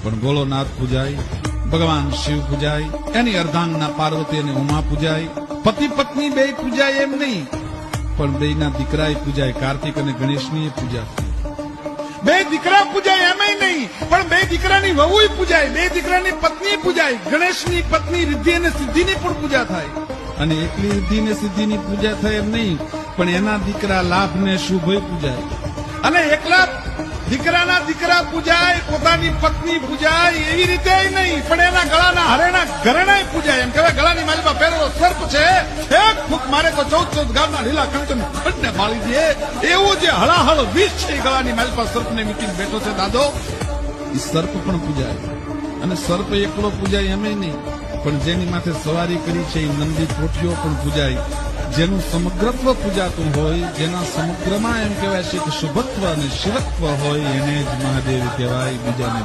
પણ ભોળોનાથ પૂજાય, ભગવાન શિવ પૂજાય, એની અર્ધાંગના પાર્વતી અને ઉમા પૂજાય, પતિ પત્ની બે પૂજાય એમ નહીં, પણ બેના દીકરાએ પૂજાય, કાર્તિક અને ગણેશની પૂજા. બે દીકરા પૂજાય એમય નહીં, પણ બે દીકરાની વહુય પૂજાય, બે દીકરાની પત્ની પૂજાય, ગણેશની પત્ની રિદ્ધિ અને સિદ્ધિની પણ પૂજા થાય. અને એકલી રિદ્ધિ ને સિદ્ધિની પૂજા થાય એમ નહીં, પણ એના દીકરા લાભ ને શુભય પૂજાય. અને એકલા દીકરાના દીકરા પૂજાય, પોતાની પત્ની પૂજાય, એવી રીતે નહીં, પણ એના ગળાના હરેના ઘરેણાય પૂજાય. એમ કહેવાય ગળાની માલિકા પહેરેલો સર્પ છે, એક ફૂંક મારે તો 14 ગામના લીલા કંચન ખંડને બાળી દે, એવું જે હળાહળ વિષ છે એ ગળાની માલિકા સર્પને મીટીને બેઠો છે. દાદો, એ સર્પ પણ પૂજાય. અને સર્પ એકલો પૂજાય એમ નહીં, પણ જેની માથે સવારી કરી છે એ નંદી કોઠીઓ પણ પૂજાય. જેનું સમગ્રત્વ પૂજાતું હોય, જેના સમગ્રમાં એમ કહેવાય છે કે શુભત્વ અને શિવત્વ હોય, એને જ મહાદેવ કહેવાય. બીજાને